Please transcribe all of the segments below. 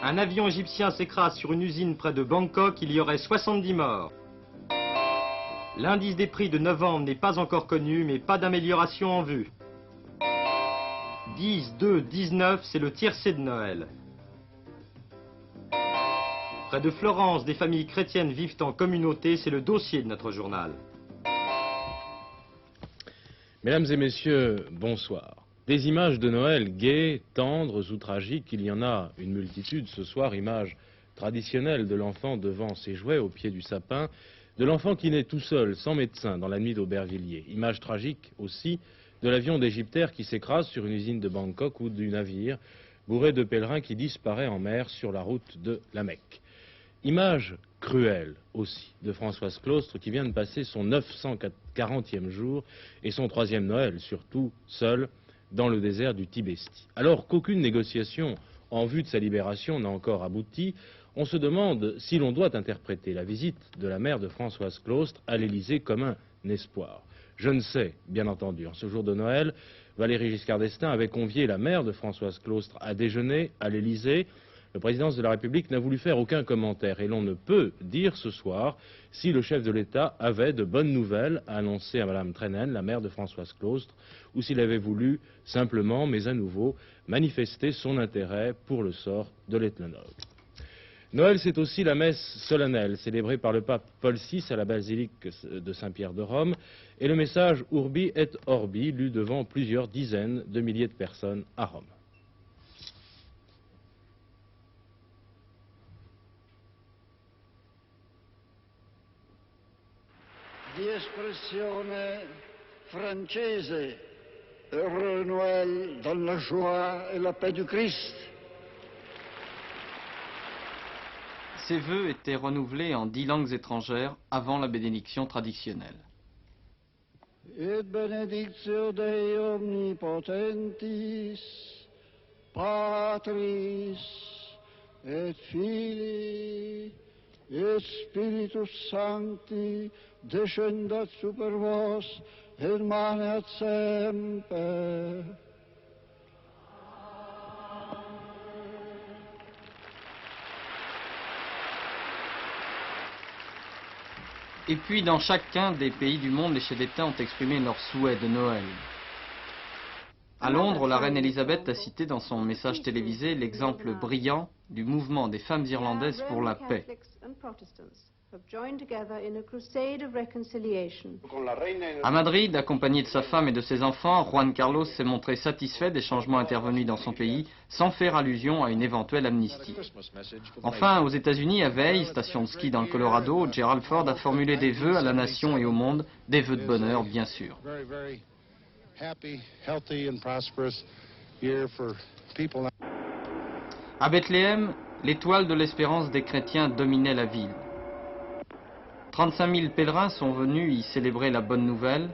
Un avion égyptien s'écrase sur une usine près de Bangkok, il y aurait 70 morts. L'indice des prix de novembre n'est pas encore connu, mais pas d'amélioration en vue. 10, 2, 19, c'est le tiercé de Noël. Près de Florence, des familles chrétiennes vivent en communauté, c'est le dossier de notre journal. Mesdames et messieurs, bonsoir. Des images de Noël gaies, tendres ou tragiques, il y en a une multitude ce soir. Images traditionnelles de l'enfant devant ses jouets au pied du sapin, de l'enfant qui naît tout seul, sans médecin, dans la nuit d'Aubervilliers. Images tragiques aussi de l'avion d'Égyptaire qui s'écrase sur une usine de Bangkok ou du navire bourré de pèlerins qui disparaît en mer sur la route de la Mecque. Image cruelle aussi de Françoise Claustre qui vient de passer son 940e jour et son 3e Noël, surtout seule, dans le désert du Tibesti. Alors qu'aucune négociation en vue de sa libération n'a encore abouti, on se demande si l'on doit interpréter la visite de la mère de Françoise Claustre à l'Élysée comme un espoir. Je ne sais, bien entendu. En ce jour de Noël, Valéry Giscard d'Estaing avait convié la mère de Françoise Claustre à déjeuner à l'Élysée. Le président de la République n'a voulu faire aucun commentaire et l'on ne peut dire ce soir si le chef de l'État avait de bonnes nouvelles à annoncer à Madame Treinen, la mère de Françoise Claustre, ou s'il avait voulu simplement, mais à nouveau, manifester son intérêt pour le sort de l'ethnologue. Noël, c'est aussi la messe solennelle célébrée par le pape Paul VI à la basilique de Saint-Pierre de Rome et le message Urbi et Orbi lu devant plusieurs dizaines de milliers de personnes à Rome. Di espressione francese, Heureux Noël dans la joie et la paix du Christ. Ces vœux étaient renouvelés en 10 langues étrangères avant la bénédiction traditionnelle. Et benedictio Dei omnipotentis, Patris et Filii et Spiritus Sancti, descendat super vos et maneat semper. Et puis, dans chacun des pays du monde, les chefs d'État ont exprimé leurs souhaits de Noël. À Londres, la reine Elisabeth a cité dans son message télévisé l'exemple brillant du mouvement des femmes irlandaises pour la paix. À Madrid, accompagné de sa femme et de ses enfants, Juan Carlos s'est montré satisfait des changements intervenus dans son pays, sans faire allusion à une éventuelle amnistie. Enfin, aux États-Unis, à Veil, station de ski dans le Colorado, Gerald Ford a formulé des vœux à la nation et au monde, des vœux de bonheur, bien sûr. À Bethléem, l'étoile de l'espérance des chrétiens dominait la ville. 35 000 pèlerins sont venus y célébrer la bonne nouvelle.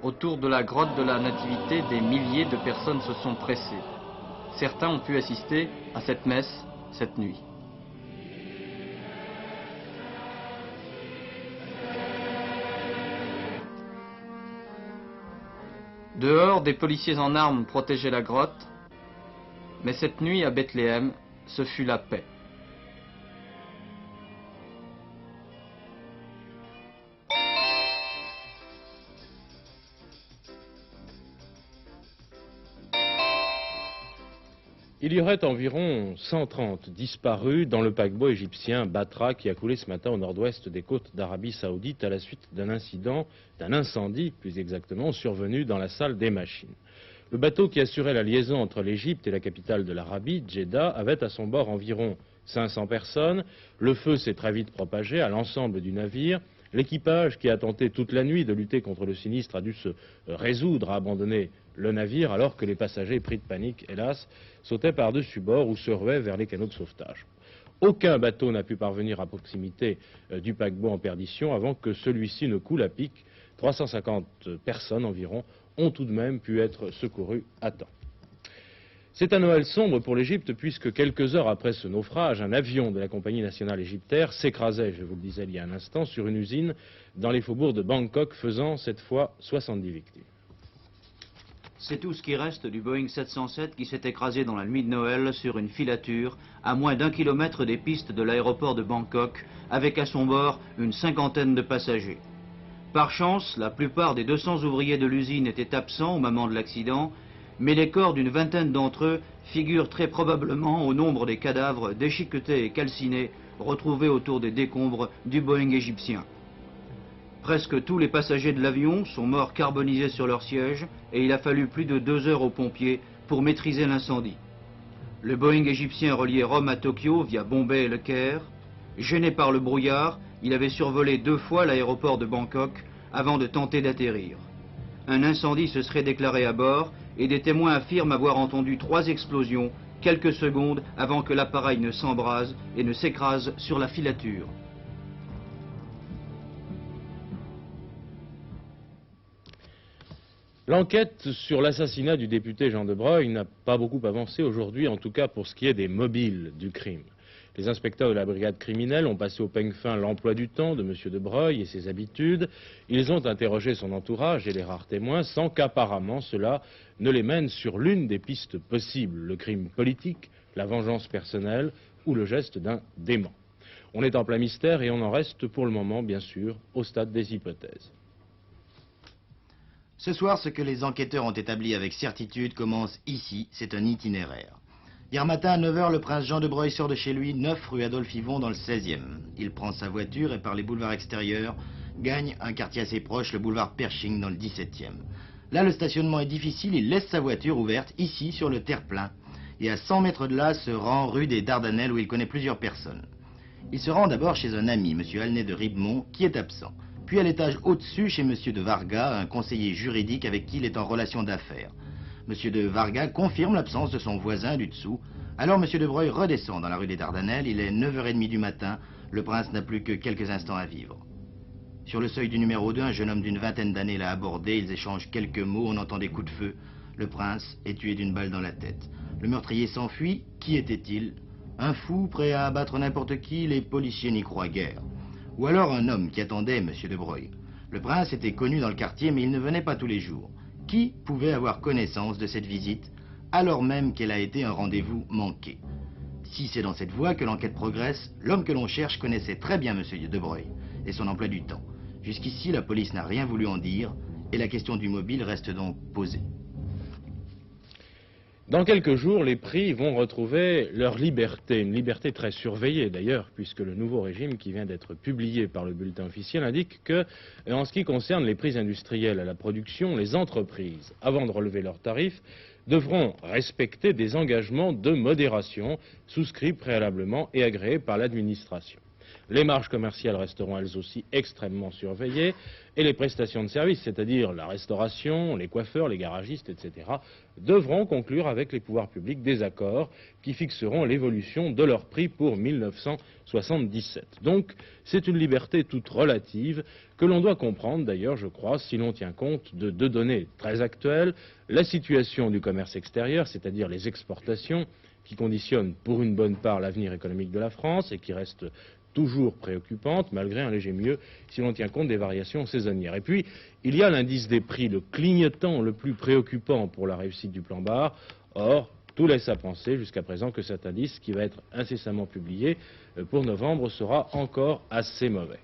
Autour de la grotte de la Nativité, des milliers de personnes se sont pressées. Certains ont pu assister à cette messe cette nuit. Dehors, des policiers en armes protégeaient la grotte, mais cette nuit à Bethléem, ce fut la paix. Il y aurait environ 130 disparus dans le paquebot égyptien Batra qui a coulé ce matin au nord-ouest des côtes d'Arabie Saoudite à la suite d'un incendie plus exactement, survenu dans la salle des machines. Le bateau qui assurait la liaison entre l'Égypte et la capitale de l'Arabie, Djeddah, avait à son bord environ 500 personnes. Le feu s'est très vite propagé à l'ensemble du navire. L'équipage, qui a tenté toute la nuit de lutter contre le sinistre, a dû se résoudre à abandonner le navire alors que les passagers, pris de panique, hélas, sautaient par-dessus bord ou se ruaient vers les canaux de sauvetage. Aucun bateau n'a pu parvenir à proximité du paquebot en perdition avant que celui-ci ne coule à pic. 350 personnes environ ont tout de même pu être secourues à temps. C'est un Noël sombre pour l'Égypte puisque quelques heures après ce naufrage, un avion de la compagnie nationale égyptaire s'écrasait, je vous le disais il y a un instant, sur une usine dans les faubourgs de Bangkok, faisant cette fois 70 victimes. C'est tout ce qui reste du Boeing 707 qui s'est écrasé dans la nuit de Noël sur une filature à moins d'1 kilomètre des pistes de l'aéroport de Bangkok, avec à son bord une cinquantaine de passagers. Par chance, la plupart des 200 ouvriers de l'usine étaient absents au moment de l'accident, mais les corps d'une vingtaine d'entre eux figurent très probablement au nombre des cadavres déchiquetés et calcinés retrouvés autour des décombres du Boeing égyptien. Presque tous les passagers de l'avion sont morts carbonisés sur leur siège et il a fallu plus de 2 heures aux pompiers pour maîtriser l'incendie. Le Boeing égyptien reliait Rome à Tokyo via Bombay et Le Caire. Gêné par le brouillard, il avait survolé 2 fois l'aéroport de Bangkok avant de tenter d'atterrir. Un incendie se serait déclaré à bord et des témoins affirment avoir entendu 3 explosions quelques secondes avant que l'appareil ne s'embrase et ne s'écrase sur la filature. L'enquête sur l'assassinat du député Jean de Broglie n'a pas beaucoup avancé aujourd'hui, en tout cas pour ce qui est des mobiles du crime. Les inspecteurs de la brigade criminelle ont passé au peigne fin l'emploi du temps de M. de Broglie et ses habitudes. Ils ont interrogé son entourage et les rares témoins sans qu'apparemment cela ne les mène sur l'une des pistes possibles, le crime politique, la vengeance personnelle ou le geste d'un dément. On est en plein mystère et on en reste pour le moment, bien sûr, au stade des hypothèses. Ce soir, ce que les enquêteurs ont établi avec certitude commence ici, c'est un itinéraire. Hier matin à 9h, le prince Jean de Broglie sort de chez lui, 9 rue Adolphe-Yvon dans le 16e. Il prend sa voiture et par les boulevards extérieurs, gagne un quartier assez proche, le boulevard Pershing dans le 17e. Là, le stationnement est difficile, il laisse sa voiture ouverte, ici, sur le terre-plein. Et à 100 mètres de là, se rend rue des Dardanelles où il connaît plusieurs personnes. Il se rend d'abord chez un ami, M. Alnet de Ribemont, qui est absent. Puis à l'étage au-dessus, chez M. de Varga, un conseiller juridique avec qui il est en relation d'affaires. M. de Varga confirme l'absence de son voisin du dessous. Alors M. de Broglie redescend dans la rue des Dardanelles. Il est 9h30 du matin. Le prince n'a plus que quelques instants à vivre. Sur le seuil du numéro 2, un jeune homme d'une vingtaine d'années l'a abordé. Ils échangent quelques mots. On entend des coups de feu. Le prince est tué d'une balle dans la tête. Le meurtrier s'enfuit. Qui était-il? Un fou prêt à abattre n'importe qui? Les policiers n'y croient guère. Ou alors un homme qui attendait M. de Broglie. Le prince était connu dans le quartier, mais il ne venait pas tous les jours. Qui pouvait avoir connaissance de cette visite, alors même qu'elle a été un rendez-vous manqué? Si c'est dans cette voie que l'enquête progresse, l'homme que l'on cherche connaissait très bien M. de Broglie et son emploi du temps. Jusqu'ici, la police n'a rien voulu en dire, et la question du mobile reste donc posée. Dans quelques jours, les pris vont retrouver leur liberté, une liberté très surveillée d'ailleurs, puisque le nouveau régime qui vient d'être publié par le bulletin officiel indique que, en ce qui concerne les prix industriels à la production, les entreprises, avant de relever leurs tarifs, devront respecter des engagements de modération souscrits préalablement et agréés par l'administration. Les marges commerciales resteront elles aussi extrêmement surveillées et les prestations de services, c'est-à-dire la restauration, les coiffeurs, les garagistes, etc., devront conclure avec les pouvoirs publics des accords qui fixeront l'évolution de leurs prix pour 1977. Donc, c'est une liberté toute relative que l'on doit comprendre d'ailleurs, je crois, si l'on tient compte de 2 données très actuelles, la situation du commerce extérieur, c'est-à-dire les exportations, qui conditionnent pour une bonne part l'avenir économique de la France et qui reste toujours préoccupante, malgré un léger mieux, si l'on tient compte des variations saisonnières. Et puis, il y a l'indice des prix, le clignotant le plus préoccupant pour la réussite du plan Barre. Or, tout laisse à penser jusqu'à présent que cet indice, qui va être incessamment publié pour novembre, sera encore assez mauvais.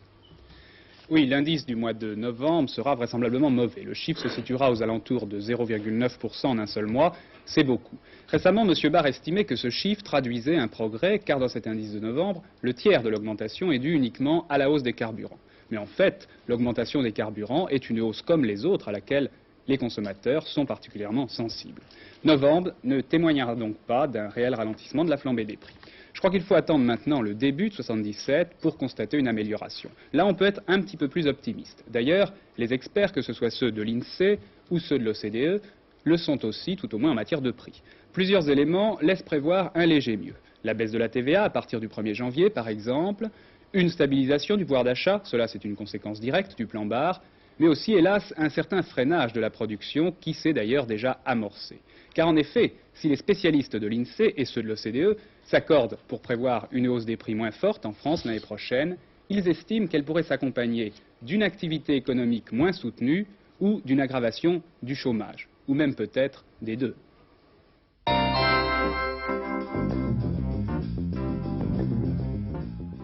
Oui, l'indice du mois de novembre sera vraisemblablement mauvais. Le chiffre se situera aux alentours de 0,9% en un seul mois. C'est beaucoup. Récemment, M. Barre estimait que ce chiffre traduisait un progrès, car dans cet indice de novembre, le tiers de l'augmentation est dû uniquement à la hausse des carburants. Mais en fait, l'augmentation des carburants est une hausse comme les autres à laquelle les consommateurs sont particulièrement sensibles. Novembre ne témoignera donc pas d'un réel ralentissement de la flambée des prix. Je crois qu'il faut attendre maintenant le début de 77 pour constater une amélioration. Là, on peut être un petit peu plus optimiste. D'ailleurs, les experts, que ce soit ceux de l'INSEE ou ceux de l'OCDE, le sont aussi, tout au moins en matière de prix. Plusieurs éléments laissent prévoir un léger mieux. La baisse de la TVA à partir du 1er janvier, par exemple, une stabilisation du pouvoir d'achat, cela c'est une conséquence directe du plan Barre, mais aussi, hélas, un certain freinage de la production qui s'est d'ailleurs déjà amorcé. Car en effet, si les spécialistes de l'INSEE et ceux de l'OCDE s'accordent pour prévoir une hausse des prix moins forte en France l'année prochaine, ils estiment qu'elle pourrait s'accompagner d'une activité économique moins soutenue ou d'une aggravation du chômage. ou même peut-être des deux.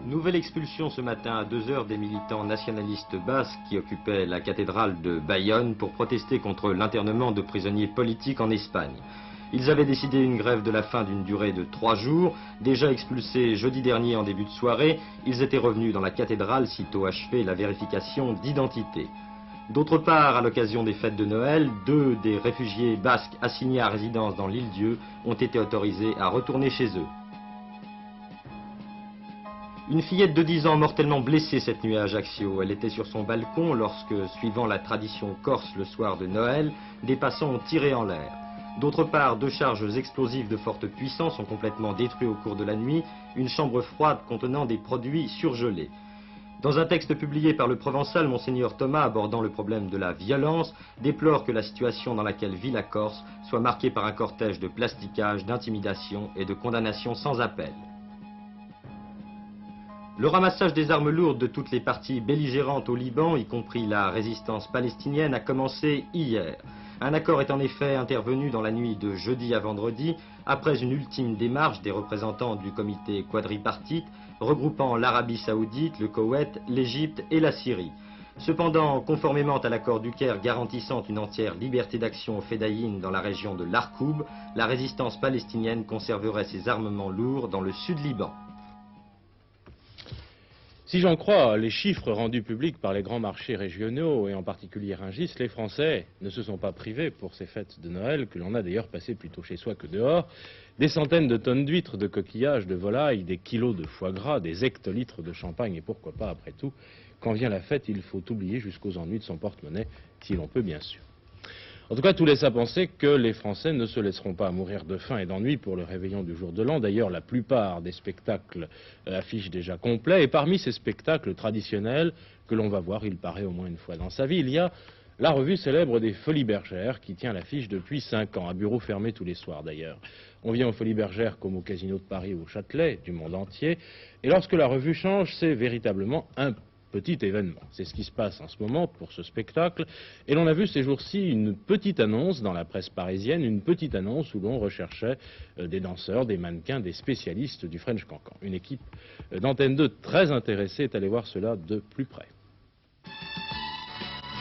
Nouvelle expulsion ce matin à 2 heures des militants nationalistes basques qui occupaient la cathédrale de Bayonne pour protester contre l'internement de prisonniers politiques en Espagne. Ils avaient décidé une grève de la faim d'une durée de 3 jours. Déjà expulsés jeudi dernier en début de soirée, ils étaient revenus dans la cathédrale sitôt achevé la vérification d'identité. D'autre part, à l'occasion des fêtes de Noël, 2 des réfugiés basques assignés à résidence dans l'île-Dieu ont été autorisés à retourner chez eux. Une fillette de 10 ans mortellement blessée cette nuit à Ajaccio. Elle était sur son balcon lorsque, suivant la tradition corse le soir de Noël, des passants ont tiré en l'air. D'autre part, 2 charges explosives de forte puissance ont complètement détruit au cours de la nuit une chambre froide contenant des produits surgelés. Dans un texte publié par le Provençal, Monseigneur Thomas, abordant le problème de la violence, déplore que la situation dans laquelle vit la Corse soit marquée par un cortège de plasticage, d'intimidation et de condamnation sans appel. Le ramassage des armes lourdes de toutes les parties belligérantes au Liban, y compris la résistance palestinienne, a commencé hier. Un accord est en effet intervenu dans la nuit de jeudi à vendredi, après une ultime démarche des représentants du comité quadripartite, regroupant l'Arabie Saoudite, le Koweït, l'Égypte et la Syrie. Cependant, conformément à l'accord du Caire garantissant une entière liberté d'action aux Fédayines dans la région de l'Arkoub, la résistance palestinienne conserverait ses armements lourds dans le sud Liban. Si j'en crois les chiffres rendus publics par les grands marchés régionaux, et en particulier Rungis, les Français ne se sont pas privés pour ces fêtes de Noël, que l'on a d'ailleurs passé plutôt chez soi que dehors, des centaines de tonnes d'huîtres, de coquillages, de volailles, des kilos de foie gras, des hectolitres de champagne, et pourquoi pas, après tout, quand vient la fête, il faut oublier jusqu'aux ennuis de son porte-monnaie, si l'on peut bien sûr. En tout cas, tout laisse à penser que les Français ne se laisseront pas mourir de faim et d'ennui pour le réveillon du jour de l'an. D'ailleurs, la plupart des spectacles affichent déjà complet. Et parmi ces spectacles traditionnels que l'on va voir, il paraît au moins une fois dans sa vie, il y a la revue célèbre des Folies Bergères qui tient l'affiche depuis 5 ans, à bureau fermé tous les soirs d'ailleurs. On vient aux Folies Bergères comme au Casino de Paris ou au Châtelet, du monde entier. Et lorsque la revue change, c'est véritablement un petit événement. C'est ce qui se passe en ce moment pour ce spectacle. Et l'on a vu ces jours-ci une petite annonce dans la presse parisienne, une petite annonce où l'on recherchait des danseurs, des mannequins, des spécialistes du French Cancan. Une équipe d'Antenne 2 très intéressée est allée voir cela de plus près.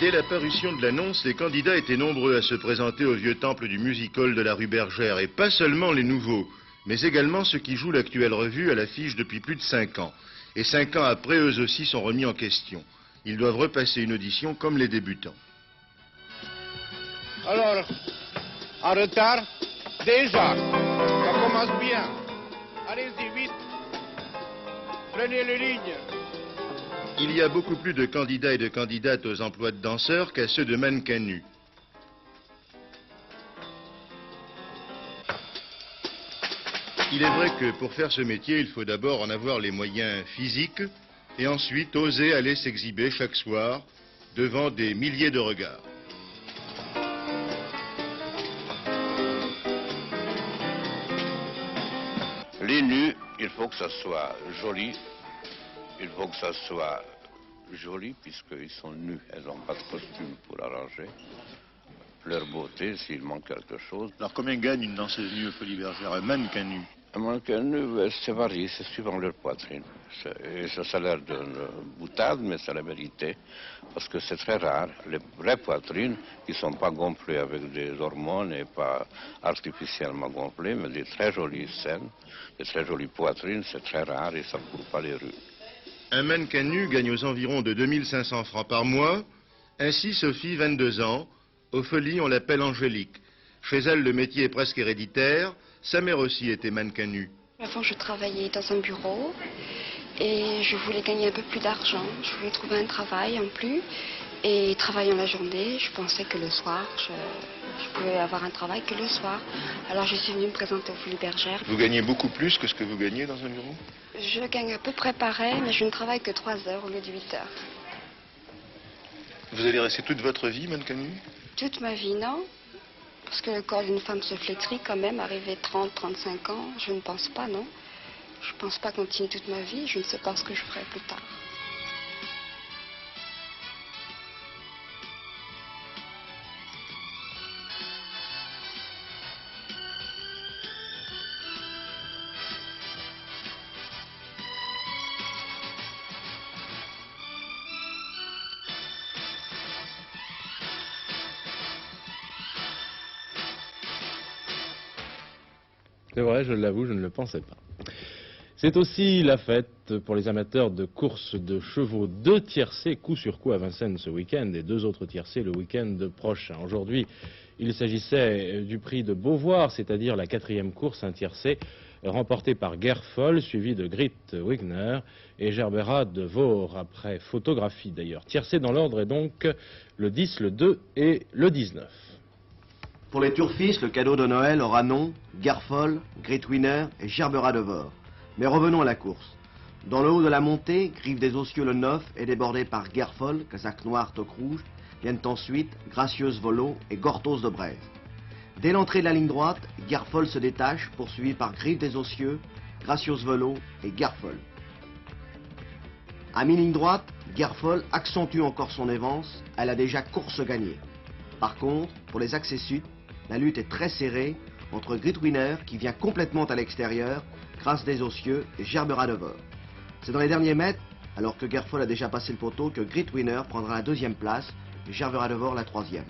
Dès la parution de l'annonce, les candidats étaient nombreux à se présenter au vieux temple du music-hall de la rue Bergère. Et pas seulement les nouveaux, mais également ceux qui jouent l'actuelle revue à l'affiche depuis plus de 5 ans. Et 5 ans après, eux aussi sont remis en question. Ils doivent repasser une audition comme les débutants. Alors, en retard, déjà, ça commence bien. Allez-y, vite. Prenez les lignes. Il y a beaucoup plus de candidats et de candidates aux emplois de danseurs qu'à ceux de mannequins nus. Il est vrai que pour faire ce métier, il faut d'abord en avoir les moyens physiques et ensuite oser aller s'exhiber chaque soir devant des milliers de regards. Les nus, il faut que ça soit joli. Il faut que ça soit joli puisqu'ils sont nus. Elles n'ont pas de costume pour arranger. Leur beauté, s'il manque quelque chose. Alors combien gagne une danseuse nue aux Folies Bergères, un mannequin nu? Un mannequin nu, c'est varié, c'est suivant leur poitrine. Et ça a l'air d'une boutade, mais c'est la vérité. Parce que c'est très rare. Les vraies poitrines, qui ne sont pas gonflées avec des hormones et pas artificiellement gonflées, mais des très jolies scènes, des très jolies poitrines, c'est très rare et ça ne court pas les rues. Un mannequin nu gagne aux environs de 2500 francs par mois. Ainsi, Sophie, 22 ans, aux Folies, on l'appelle Angélique. Chez elle, le métier est presque héréditaire. Sa mère aussi était mannequin nu. Avant, je travaillais dans un bureau et je voulais gagner un peu plus d'argent. Je voulais trouver un travail en plus et travaillant la journée. Je pensais que le soir, je pouvais avoir un travail que le soir. Alors, je suis venue me présenter aux Folies Bergères. Vous gagnez beaucoup plus que ce que vous gagnez dans un bureau? Je gagne à peu près pareil, mais je ne travaille que 3 heures au lieu de 8 heures. Vous allez rester toute votre vie mannequin nu? Toute ma vie, non. Parce que le corps d'une femme se flétrit quand même, arrivé 30, 35 ans, je ne pense pas, non. Je ne pense pas continuer toute ma vie, je ne sais pas ce que je ferai plus tard. C'est vrai, je l'avoue, je ne le pensais pas. C'est aussi la fête pour les amateurs de courses de chevaux. 2 tiercés coup sur coup à Vincennes ce week-end et 2 autres tiercés le week-end prochain. Aujourd'hui, il s'agissait du prix de Beauvoir, c'est-à-dire la 4e course, un tiercé remporté par Gerfol, suivi de Grit Wigner et Gerbera de Vaur, après photographie d'ailleurs. Tiercé dans l'ordre est donc le 10, le 2 et le 19. Pour les turfistes, le cadeau de Noël aura nom, Gerfol, Grit Wigner et Gerbera de Vaur. Mais revenons à la course. Dans le haut de la montée, Griffe des Osieux le 9 est débordé par Gerfol, casaque noir, toque rouge. Viennent ensuite Gracieuse Volo et Gortos de Braise. Dès l'entrée de la ligne droite, Gerfol se détache, poursuivi par Griffe des Osieux, Gracieuse Volo et Gerfol. À mi-ligne droite, Gerfol accentue encore son avance, elle a déjà course gagnée. Par contre, pour les accès sud, la lutte est très serrée entre Grit Wigner, qui vient complètement à l'extérieur, Grâce des Osieux et Gerbera de Vaur. C'est dans les derniers mètres, alors que Gerfol a déjà passé le poteau, que Grit Wigner prendra la 2e place et Gerbera de Vaur la 3e.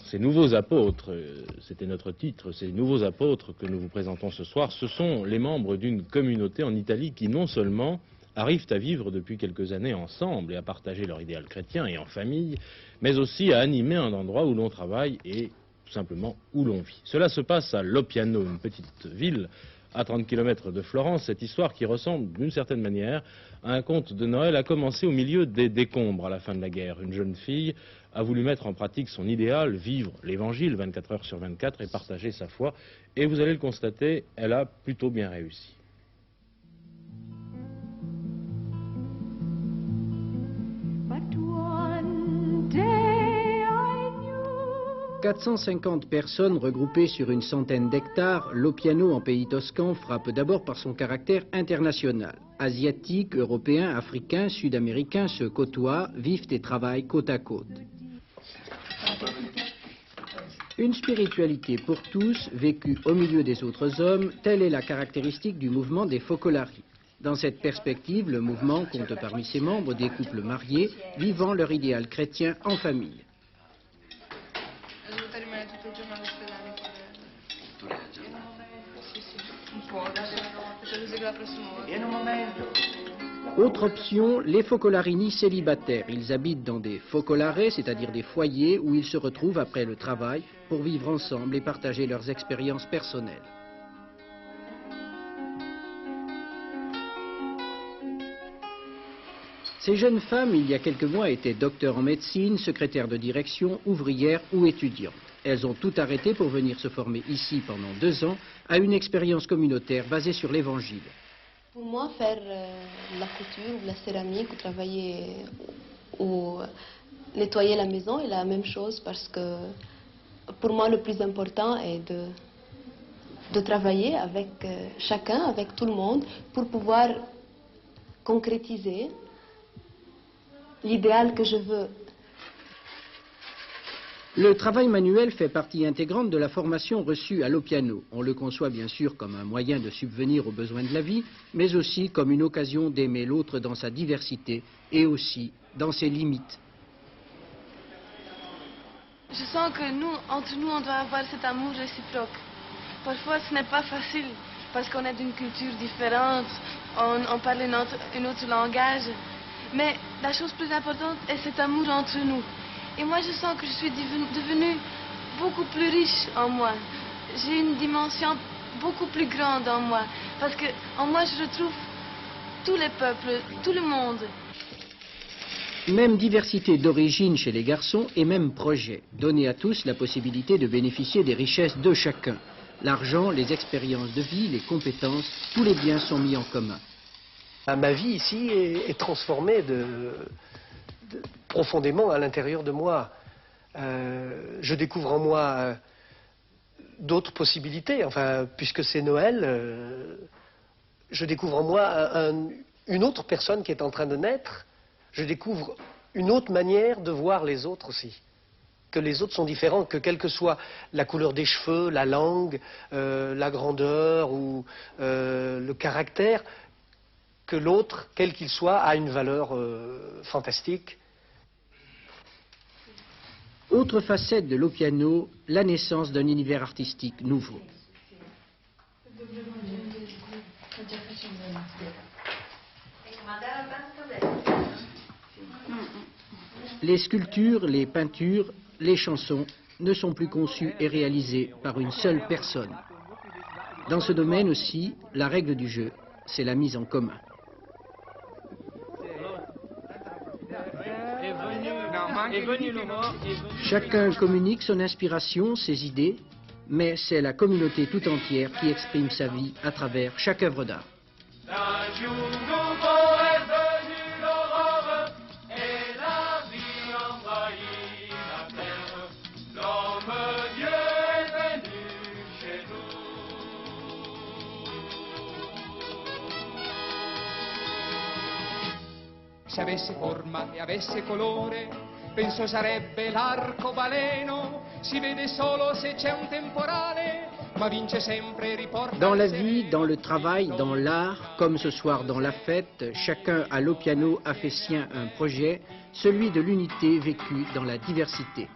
Ces nouveaux apôtres, c'était notre titre, ces nouveaux apôtres que nous vous présentons ce soir, ce sont les membres d'une communauté en Italie qui non seulement arrivent à vivre depuis quelques années ensemble et à partager leur idéal chrétien et en famille, mais aussi à animer un endroit où l'on travaille et tout simplement où l'on vit. Cela se passe à Lopiano, une petite ville à 30 km de Florence. Cette histoire qui ressemble d'une certaine manière à un conte de Noël a commencé au milieu des décombres à la fin de la guerre. Une jeune fille a voulu mettre en pratique son idéal, vivre l'évangile 24 heures sur 24 et partager sa foi. Et vous allez le constater, elle a plutôt bien réussi. « 450 personnes regroupées sur une centaine d'hectares, Lopiano en pays toscan frappe d'abord par son caractère international. Asiatiques, Européens, Africains, Sud-Américains se côtoient, vivent et travaillent côte à côte. Une spiritualité pour tous, vécue au milieu des autres hommes, telle est la caractéristique du mouvement des Focolari. Dans cette perspective, le mouvement compte parmi ses membres des couples mariés vivant leur idéal chrétien en famille. Autre option, les focolarini célibataires. Ils habitent dans des focolare, c'est-à-dire des foyers où ils se retrouvent après le travail pour vivre ensemble et partager leurs expériences personnelles. Ces jeunes femmes, il y a quelques mois, étaient docteurs en médecine, secrétaires de direction, ouvrières ou étudiantes. Elles ont tout arrêté pour venir se former ici pendant 2 ans à une expérience communautaire basée sur l'Évangile. Pour moi, faire la couture, la céramique, ou travailler ou nettoyer la maison est la même chose parce que pour moi, le plus important est de travailler avec chacun, avec tout le monde, pour pouvoir concrétiser l'idéal que je veux. Le travail manuel fait partie intégrante de la formation reçue à Lopiano. On le conçoit bien sûr comme un moyen de subvenir aux besoins de la vie, mais aussi comme une occasion d'aimer l'autre dans sa diversité et aussi dans ses limites. Je sens que entre nous, on doit avoir cet amour réciproque. Parfois, ce n'est pas facile parce qu'on est d'une culture différente, on parle un autre langage. Mais la chose plus importante est cet amour entre nous. Et moi, je sens que je suis devenue beaucoup plus riche en moi. J'ai une dimension beaucoup plus grande en moi. Parce qu'en moi, je retrouve tous les peuples, tout le monde. Même diversité d'origine chez les garçons et même projet. Donner à tous la possibilité de bénéficier des richesses de chacun. L'argent, les expériences de vie, les compétences, tous les biens sont mis en commun. Ma vie ici est transformée profondément à l'intérieur de moi. Je découvre en moi d'autres possibilités. Enfin, puisque c'est Noël, je découvre en moi une autre personne qui est en train de naître. Je découvre une autre manière de voir les autres aussi. que les autres sont différents, que quelle que soit la couleur des cheveux, la langue, la grandeur ou le caractère, que l'autre, quel qu'il soit, a une valeur fantastique. Autre facette de l'Opiano, la naissance d'un univers artistique nouveau. Les sculptures, les peintures, les chansons ne sont plus conçues et réalisées par une seule personne. Dans ce domaine aussi, la règle du jeu, c'est la mise en commun. Chacun communique son inspiration, ses idées, mais c'est la communauté tout entière qui exprime sa vie à travers chaque œuvre d'art. Se avesse forma e avesse colore, penso sarebbe l'arcobaleno. Si vede solo se c'è un temporale, ma vince sempre e riporta. Dans la vie, dans le travail, dans l'art, comme ce soir dans la fête, chacun à l'Opiano a fait sien un projet, celui de l'unité vécue dans la diversité.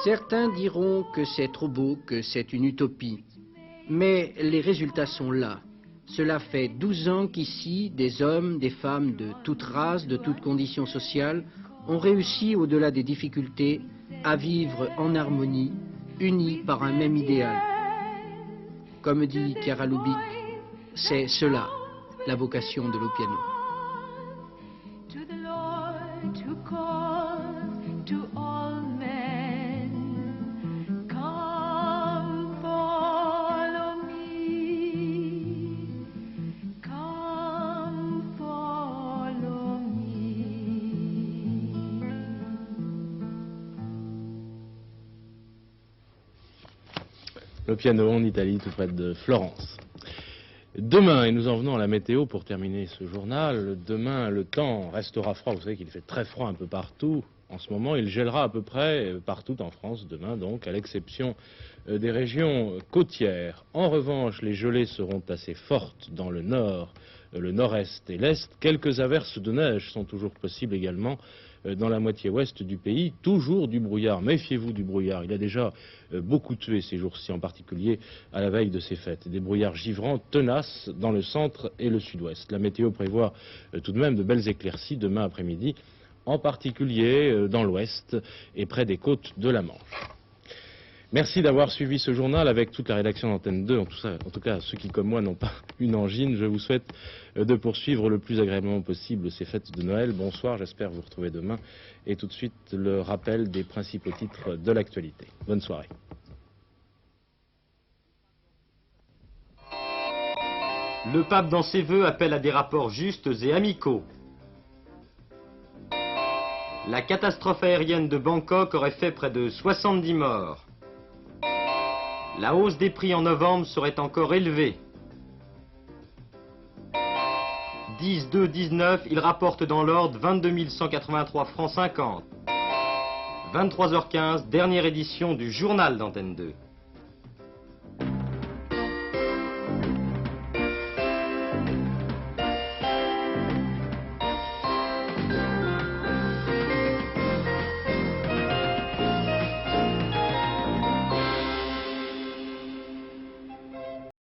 Certains diront que c'est trop beau, que c'est une utopie. Mais les résultats sont là. Cela fait 12 ans qu'ici, des hommes, des femmes de toutes races, de toutes conditions sociales, ont réussi, au-delà des difficultés, à vivre en harmonie, unis par un même idéal. Comme dit Chiara Lubich, c'est cela, la vocation de l'Opiano. Le piano en Italie, tout près de Florence. Demain, et nous en venons à la météo pour terminer ce journal, demain le temps restera froid, vous savez qu'il fait très froid un peu partout. En ce moment, il gèlera à peu près partout en France, demain donc, à l'exception des régions côtières. En revanche, les gelées seront assez fortes dans le nord, le nord-est et l'est. Quelques averses de neige sont toujours possibles également dans la moitié ouest du pays. Toujours du brouillard, méfiez-vous du brouillard. Il a déjà beaucoup tué ces jours-ci, en particulier à la veille de ces fêtes. Des brouillards givrants tenaces dans le centre et le sud-ouest. La météo prévoit tout de même de belles éclaircies demain après-midi, en particulier dans l'ouest et près des côtes de la Manche. Merci d'avoir suivi ce journal avec toute la rédaction d'Antenne 2. En tout cas, ceux qui, comme moi, n'ont pas une angine, je vous souhaite de poursuivre le plus agréablement possible ces fêtes de Noël. Bonsoir, j'espère vous retrouver demain. Et tout de suite, le rappel des principaux titres de l'actualité. Bonne soirée. Le pape, dans ses vœux, appelle à des rapports justes et amicaux. La catastrophe aérienne de Bangkok aurait fait près de 70 morts. La hausse des prix en novembre serait encore élevée. 10-2-19, il rapporte dans l'ordre 22 183 francs 50. 23h15, dernière édition du journal d'Antenne 2.